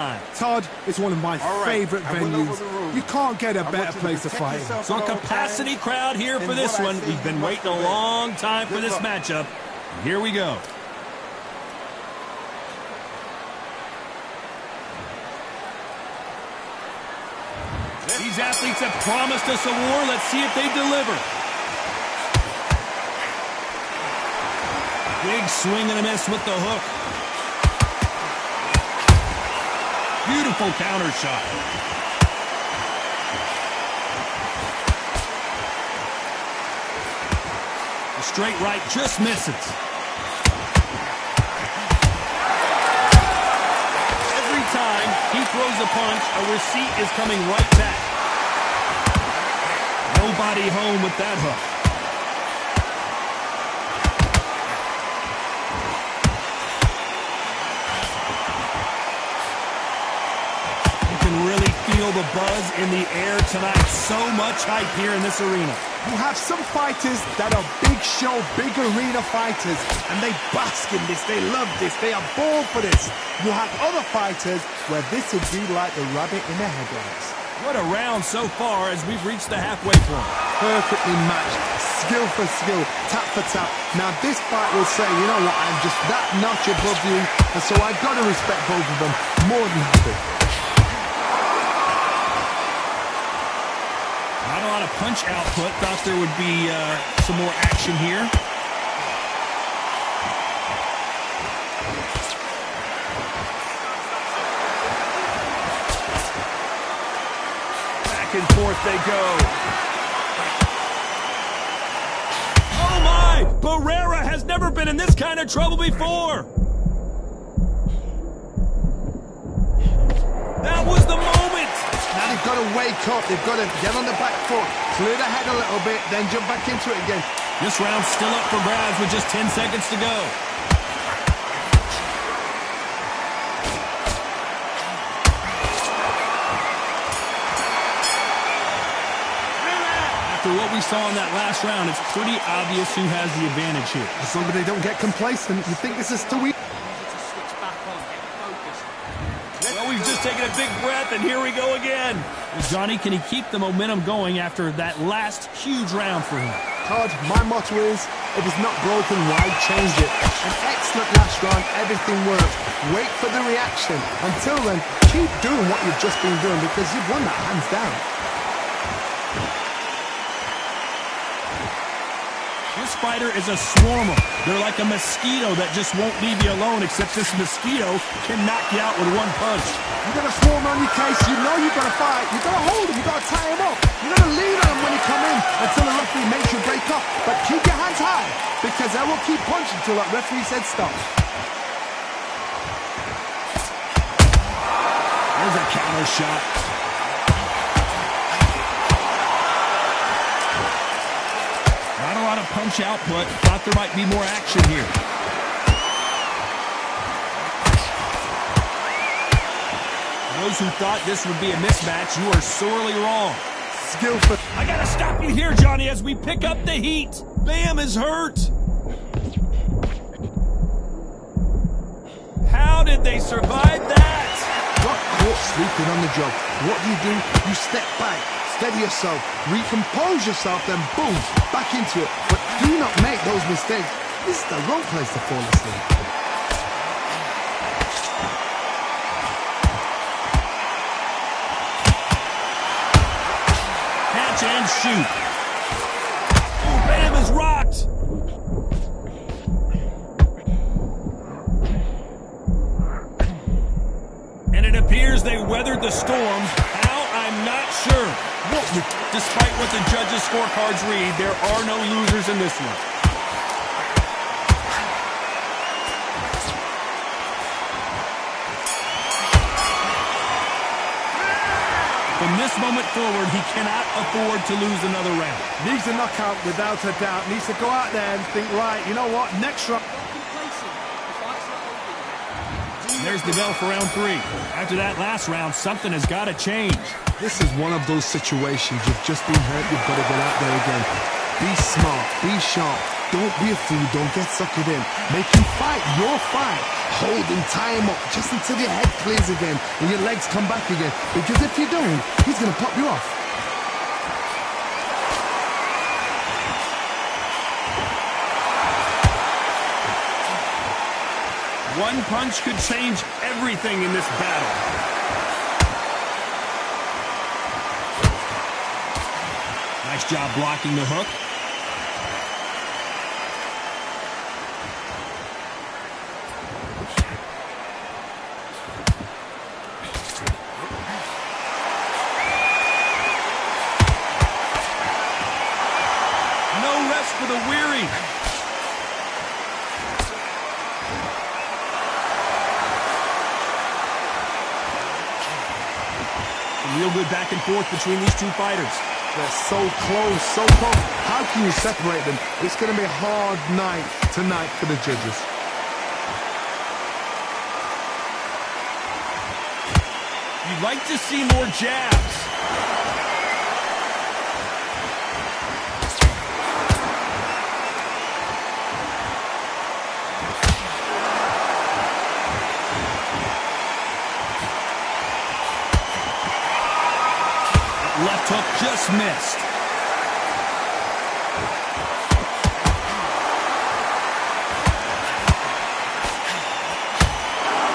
Todd, it's one of my favorite venues. You can't get a better place to fight. So a capacity crowd here for this one. We've been waiting a long time for this matchup. Here we go. These athletes have promised us a war. Let's see if they deliver. Big swing and a miss with the hook. Beautiful counter shot. The straight right just misses. Every time he throws a punch, a receipt is coming right back. Nobody home with that hook. Really feel the buzz in the air tonight. So much hype here in this arena. You have some fighters that are big show, big arena fighters, and they bask in this, they love this, they are born for this. You have other fighters where this would be like the rabbit in the headlights. What a round so far as we've reached the halfway point. Perfectly matched, skill for skill, tap for tap. Now this fight will say, you know what, I'm just that notch above you, and so I've got to respect both of them more than happy. Not a lot of punch output. Thought there would be some more action here. Back and forth they go. Oh my! Barrera has never been in this kind of trouble before. That was the moment. Now they've got to wake up, they've got to get on the back foot, clear the head a little bit, then jump back into it again. This round's still up for grabs with just 10 seconds to go. After what we saw in that last round, it's pretty obvious who has the advantage here. As long as they don't get complacent, you think this is too easy. We've just taken a big breath, and here we go again. Well, Johnny, can he keep the momentum going after that last huge round for him? Todd, my motto is, if it's not broken, why change it? An excellent last round, everything worked. Wait for the reaction. Until then, keep doing what you've just been doing because you've won that hands down. This fighter is a swarmer. They're like a mosquito that just won't leave you alone, except this mosquito can knock you out with one punch. You've got a swarm on your case. You know you've got to fight. You've got to hold him. You've got to tie him up. You've got to lean on him when you come in until the referee makes you break up. But keep your hands high because they will keep punching until that referee said stop. There's a counter shot. Not a lot of punch output. Thought there might be more action here. Those who thought this would be a mismatch, you are sorely wrong. Skillful. I gotta stop you here, Johnny, as we pick up the heat. Bam is hurt. How did they survive that? Got caught sleeping on the job. What do? You step back. Steady yourself, recompose yourself, then boom, back into it. But do not make those mistakes. This is the wrong place to fall asleep. Catch and shoot. Oh, Bam is rocked. And it appears they weathered the storm. How? I'm not sure. Despite what the judges' scorecards read, there are no losers in this one. From this moment forward, he cannot afford to lose another round. Needs a knockout without a doubt. Needs to go out there and think, right, you know what, next round. There's the bell for round 3. After that last round, something has got to change. This is one of those situations. You've just been hurt. You've got to get out there again. Be smart. Be sharp. Don't be a fool, don't get suckered in. Make him fight your fight. Hold him, tie him up, just until your head clears again and your legs come back again. Because if you don't, he's gonna pop you off. One punch could change everything in this battle. Nice job blocking the hook. No rest for the weary. Real good back and forth between these two fighters. They're so close, so close. How can you separate them? It's going to be a hard night tonight for the judges. You'd like to see more jabs. Left hook just missed.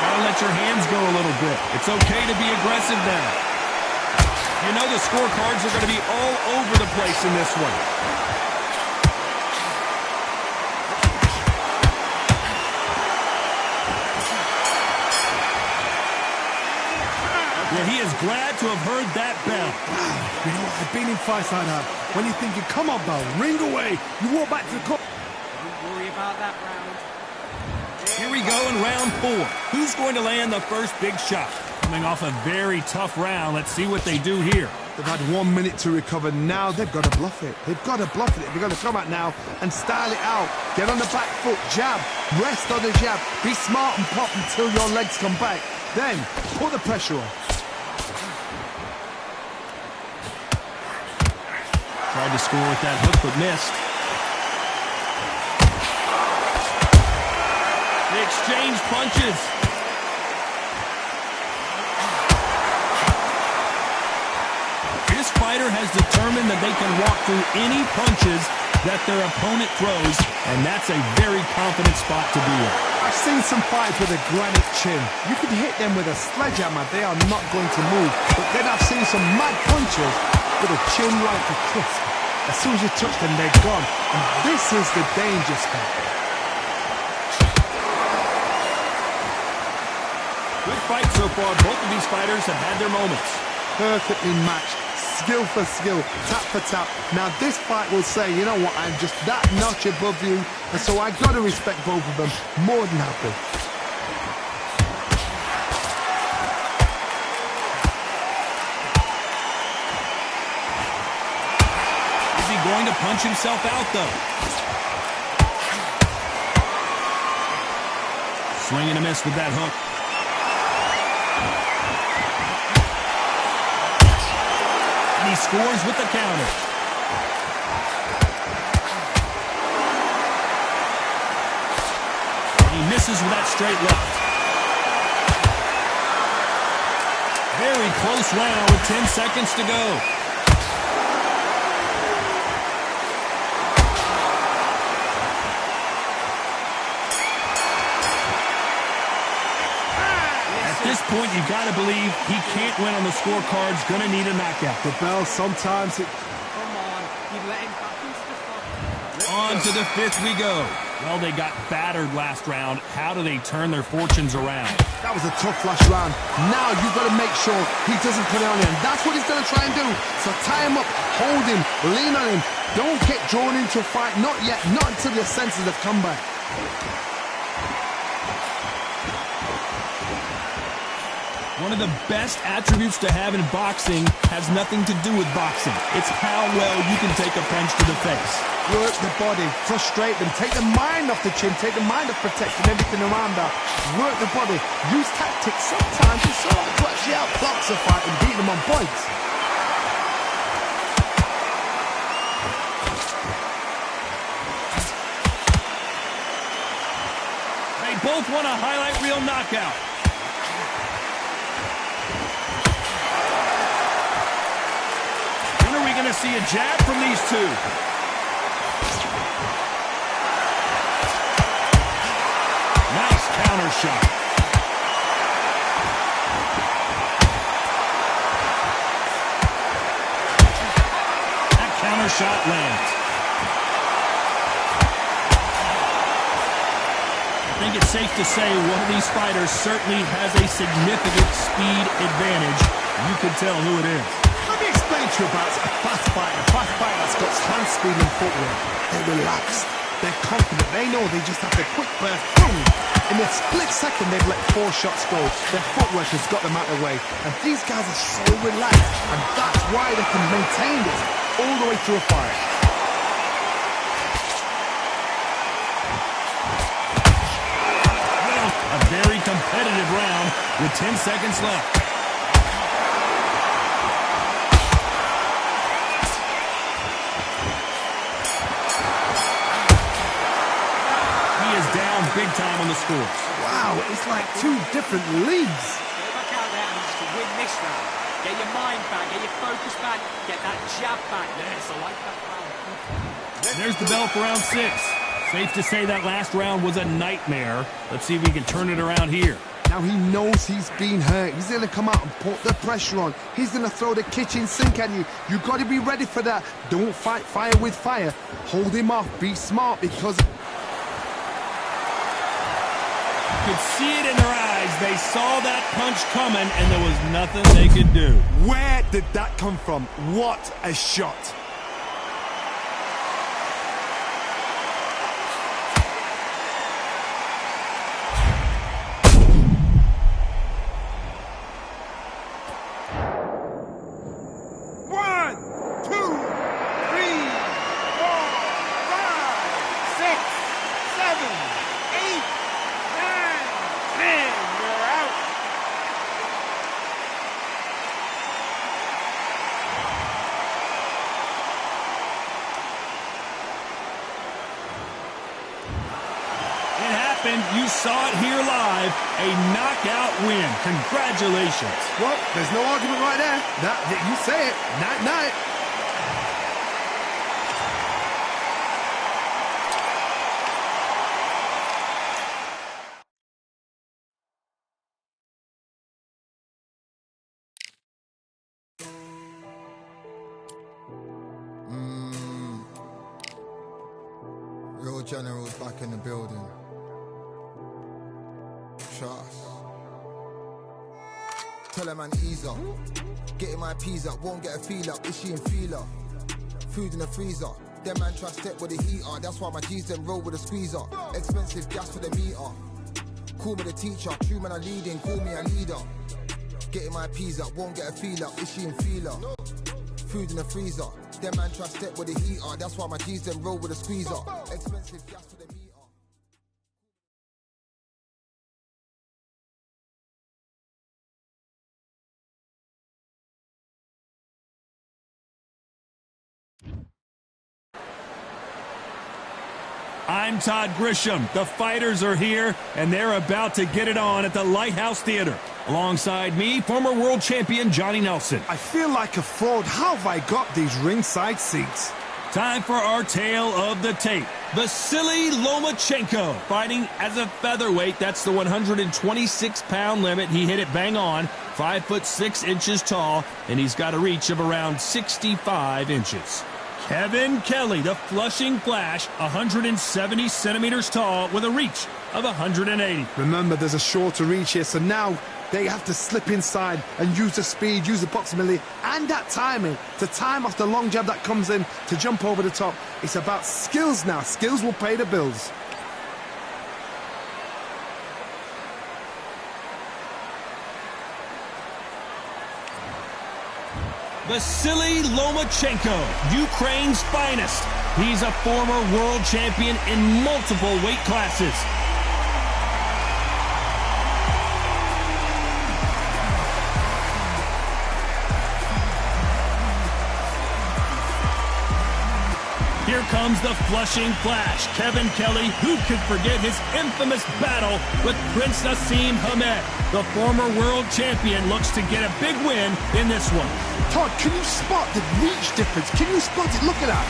Gotta let your hands go a little bit. It's okay to be aggressive now. You know the scorecards are going to be all over the place in this one. Well, he is glad to have heard that bell. You know, I've been in fights like that. When you're thinking, come on, bell, ring away. You walk back to the court. Don't worry about that round. Here we go in round 4. Who's going to land the first big shot? Coming off a very tough round. Let's see what they do here. They've had 1 minute to recover. Now they've got to bluff it. They've got to bluff it. They've got to come out now and style it out. Get on the back foot, jab, rest on the jab. Be smart and pop until your legs come back. Then put the pressure on. Tried to score with that hook, but missed. They exchange punches. This fighter has determined that they can walk through any punches that their opponent throws, and that's a very confident spot to be in. I've seen some fighters with a granite chin. You could hit them with a sledgehammer. They are not going to move. But then I've seen some mad punches with a chin like a crisp. As soon as you touch them, they're gone. And this is the danger spot. Good fight so far. Both of these fighters have had their moments. Perfectly matched. Skill for skill. Tap for tap. Now this fight will say, you know what, I'm just that notch above you. And so I got to respect both of them. More than happy. Going to punch himself out, though. Swing and a miss with that hook. And he scores with the counter. He misses with that straight left. Very close round with 10 seconds to go. At this point, you got to believe he can't win on the scorecards. Going to need a knockout. The bell, sometimes it... Come on, you let him back into the fight. On to the 5th we go. Well, they got battered last round. How do they turn their fortunes around? That was a tough last round. Now you've got to make sure he doesn't put it on him. That's what he's going to try and do. So tie him up, hold him, lean on him. Don't get drawn into a fight. Not yet. Not until your senses have come back. One of the best attributes to have in boxing has nothing to do with boxing. It's how well you can take a punch to the face. Work the body, frustrate them, take the mind off the chin, take the mind off protecting everything around that. Work the body, use tactics. Sometimes it's so hard to actually outbox a fight and beat them on points. won a highlight reel knockout. When are we going to see a jab from these two? Nice counter shot. That counter shot lands. I think it's safe to say one of these fighters certainly has a significant speed advantage. You can tell who it is. Let me explain to you about a fast fighter. A fast fighter that's got hand speed and footwork. They're relaxed. They're confident. They know they just have the quick burst. Boom! In a split second, they've let 4 shots go. Their footwork has got them out of the way. And these guys are so relaxed. And that's why they can maintain this all the way through a fight. A very competitive round with 10 seconds left. He is down big time on the scores. Wow, it's like 2 different leagues. Go back out there and just to win this round. Get your mind back, get your focus back, get that jab back. Yes, I like that round. There's the bell for round 6. Safe to say that last round was a nightmare. Let's see if we can turn it around here. Now he knows he's been hurt. He's going to come out and put the pressure on. He's going to throw the kitchen sink at you. You've got to be ready for that. Don't fight fire with fire. Hold him off. Be smart because... You could see it in their eyes. They saw that punch coming and there was nothing they could do. Where did that come from? What a shot. You saw it here live, a knockout win. Congratulations. Well, there's no argument right there. You say it. Night-night. Real generals back in the building. Trust. Tell a man ease up. Getting my peas up, won't get a feel up. Is she in feeler? Food in the freezer. Them man try step with the heater. That's why my G's them roll with a squeezer. Expensive gas for the meter. Call me the teacher. True man I leading, call me a leader. Getting my peas up, won't get a feel up. Is she in feeler? Food in the freezer. Them man try step with the heater. That's why my G's them roll with a squeezer. Expensive gas for the meter. I'm Todd Grisham. The fighters are here, and they're about to get it on at the Lighthouse Theater. Alongside me, former world champion Johnny Nelson. I feel like a fraud. How have I got these ringside seats? Time for our tale of the tape. Vasily Lomachenko fighting as a featherweight. That's the 126-pound limit. He hit it bang on, 5'6" tall, and he's got a reach of around 65 inches. Kevin Kelly, the Flushing Flash, 170 centimeters tall with a reach of 180. Remember, there's a shorter reach here, so now they have to slip inside and use the speed, use the proximity, and that timing to time off the long jab that comes in to jump over the top. It's about skills now. Skills will pay the bills. Vasily Lomachenko, Ukraine's finest. He's a former world champion in multiple weight classes. Here comes the Flushing Flash, Kevin Kelly. Who could forget his infamous battle with Prince Nassim Hamed? The former world champion looks to get a big win in this one. Todd, can you spot the reach difference? Can you spot it? Look at that.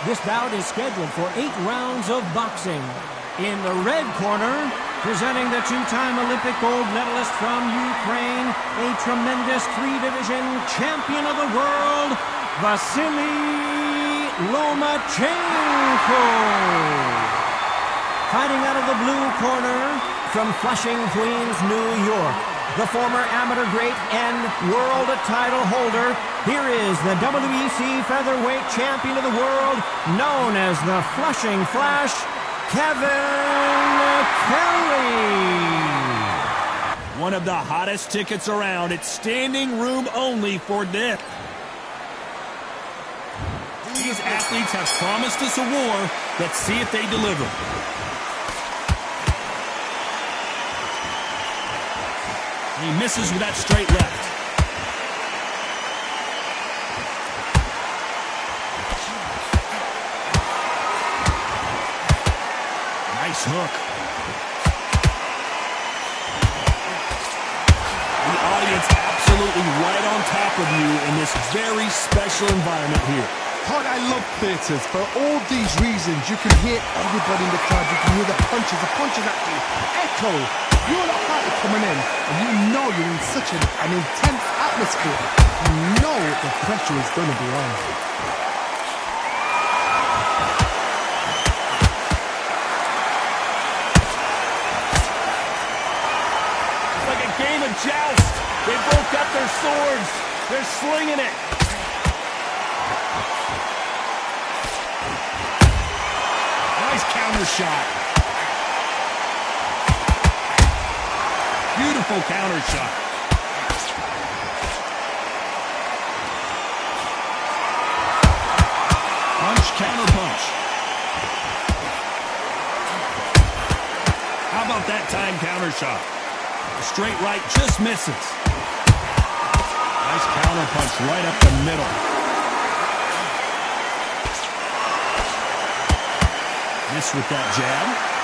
This bout is scheduled for 8 rounds of boxing. In the red corner, presenting the 2-time Olympic gold medalist from Ukraine, a tremendous 3-division champion of the world, Vasily Lomachenko. Fighting out of the blue corner, from Flushing, Queens, New York, the former amateur great and world title holder. Here is the WEC featherweight champion of the world, known as the Flushing Flash, Kevin Kelly. One of the hottest tickets around. It's standing room only for this. These athletes have promised us a war. Let's see if they deliver. He misses with that straight left. Nice hook. The audience absolutely right on top of you in this very special environment here. Todd, I love theatres. For all these reasons, you can hear everybody in the crowd. You can hear the punches actually echo. You're the party coming in, and you know you're in such an intense atmosphere. You know the pressure is going to be on. It's like a game of joust. They both got their swords. They're slinging it. Nice counter shot. Beautiful counter shot. Punch, counter punch. How about that time counter shot? A straight right just misses. Nice counter punch right up the middle. Miss with that jab.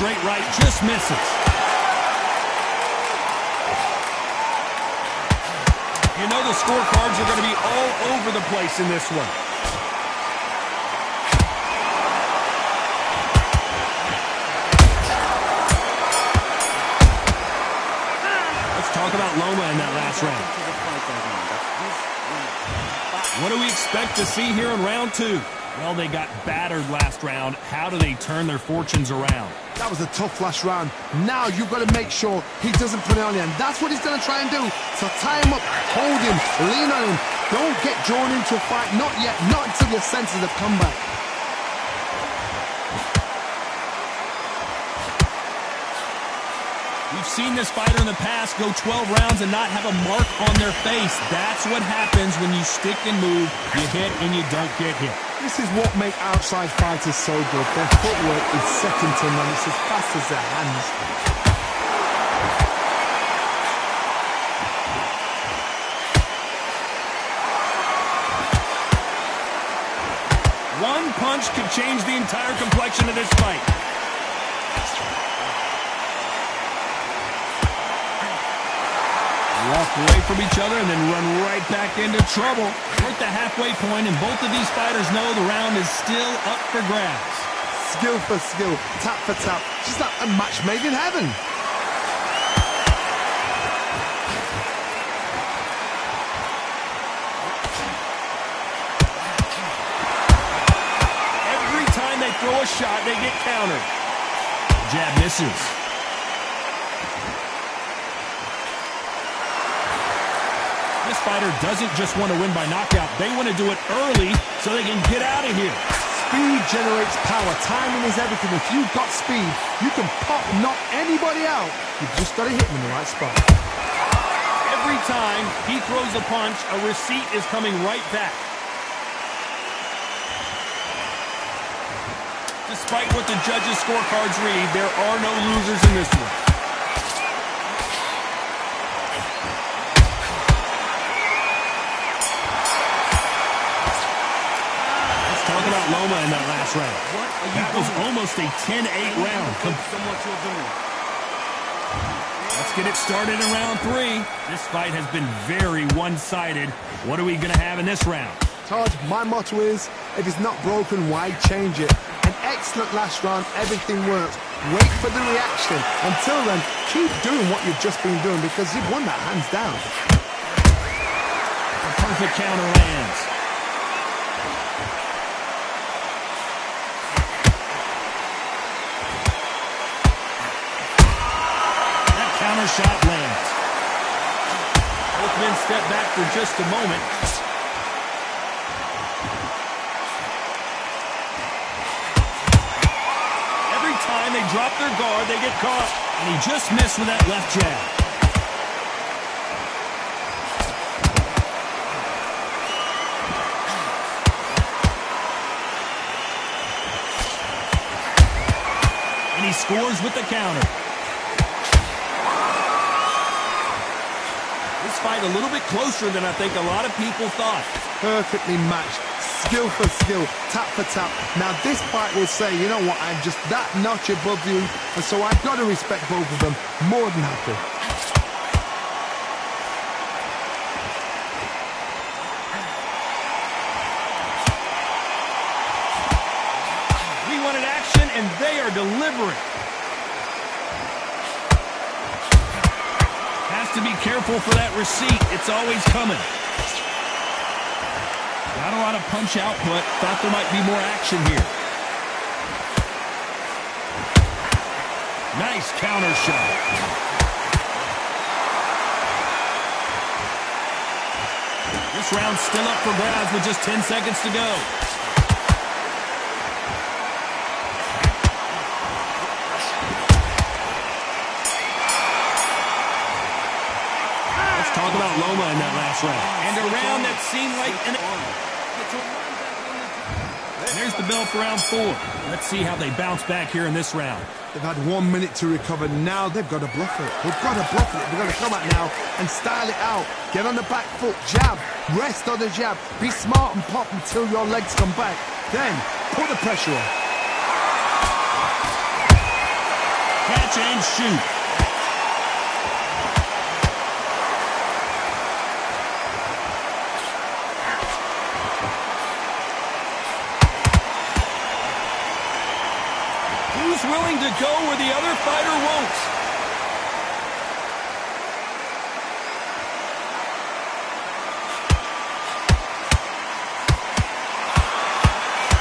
Straight right just misses. You know the scorecards are going to be all over the place in this one. Let's talk about Loma in that last round. What do we expect to see here in round 2? Well, they got battered last round. How do they turn their fortunes around? That was a tough last round. Now you've got to make sure he doesn't put it on you, and that's what he's going to try and do. So tie him up, hold him, lean on him. Don't get drawn into a fight. Not yet. Not until your senses have come back. We've seen this fighter in the past go 12 rounds and not have a mark on their face. That's what happens when you stick and move, you hit and you don't get hit. This is what makes outside fighters so good. Their footwork is second to none. It's as fast as their hands. One punch could change the entire complexion of this fight. Walk away from each other and then run right back into trouble. We're at the halfway point, and both of these fighters know the round is still up for grabs. Skill for skill, tap for tap. Just like a match made in heaven. Every time they throw a shot, they get countered. Jab misses. This fighter doesn't just want to win by knockout. They want to do it early so they can get out of here. Speed generates power. Timing is everything. If you've got speed, you can pop, knock anybody out. You've just got to hit them in the right spot. Every time he throws a punch, a receipt is coming right back. Despite what the judges' scorecards read, there are no losers in this one. Let's talk about Loma in that last round. That was almost a 10-8 round. Let's get it started in round 3. This fight has been very one-sided. What are we going to have in this round? Todd, my motto is, if it's not broken, why change it? An excellent last round, everything works. Wait for the reaction. Until then, keep doing what you've just been doing because you've won that hands down. A perfect counter lands. That counter shot lands. Both men step back for just a moment. They drop their guard, they get caught. And he just missed with that left jab. And he scores with the counter. This fight a little bit closer than I think a lot of people thought. Perfectly matched. Skill for skill, tap for tap. Now this fight will say, you know what, I'm just that notch above you, and so I've got to respect both of them. More than happy. We wanted action, and they are delivering. Has to be careful for that receipt. It's always coming. Not a lot of punch output. Thought there might be more action here. Nice counter shot. This round's still up for grabs with just 10 seconds to go. Let's talk about Loma in that last round. And a round that seemed like an... There's the bell for round 4. Let's see how they bounce back here in this round. They've had 1 minute to recover. Now they've got to bluff it. They've got to bluff it. They've got to come out now and style it out. Get on the back foot, jab, rest on the jab. Be smart and pop until your legs come back. Then put the pressure on. Catch and shoot. Who's willing to go where the other fighter won't?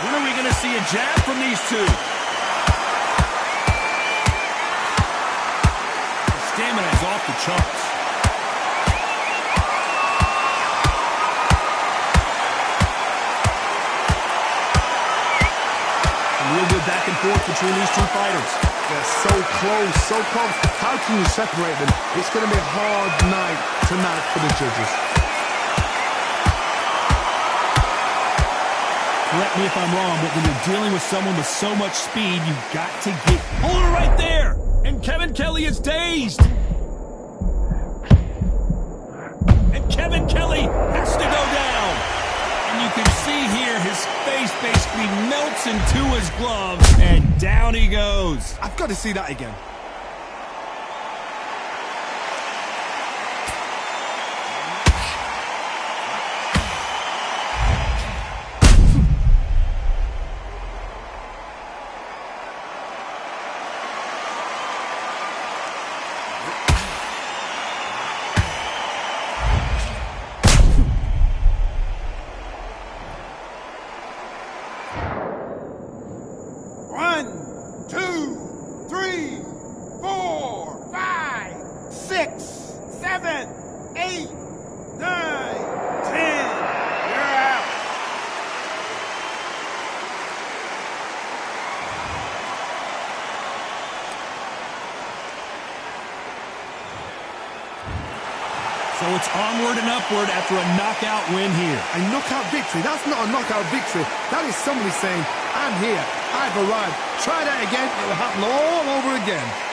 When are we going to see a jab from these two? The stamina is off the charts. Real good back and forth between these two fighters. They're so close, so close. How can you separate them? It's going to be a hard night tonight for the judges. Correct me if I'm wrong, but when you're dealing with someone with so much speed, you've got to get... Hold her right there! And Kevin Kelly is dazed! And Kevin Kelly has to go down! And you can see here his face basically melts into his glove, and down he goes. I've got to see that again. So it's onward and upward after a knockout win here. A knockout victory? That's not a knockout victory. That is somebody saying, I'm here. I've arrived. Try that again. It will happen all over again.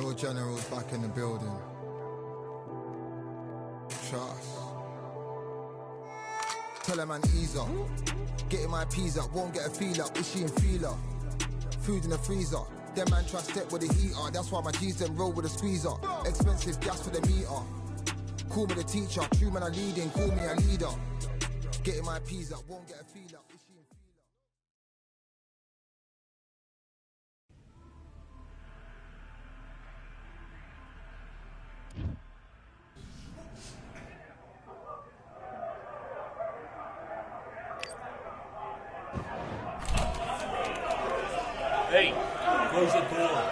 Lord General's back in the building. Trust. Tell him man ease up. Getting my peas up, won't get a feel up. Is she in feeler? Food in the freezer. Them man try step with the heater. That's why my G's them roll with a squeezer. Expensive gas for the meter. Call me the teacher. True man I leading, call me a leader. Getting my peas up, won't get a feel up. Is she in feeler? Hey, close the door.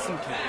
listen, kid.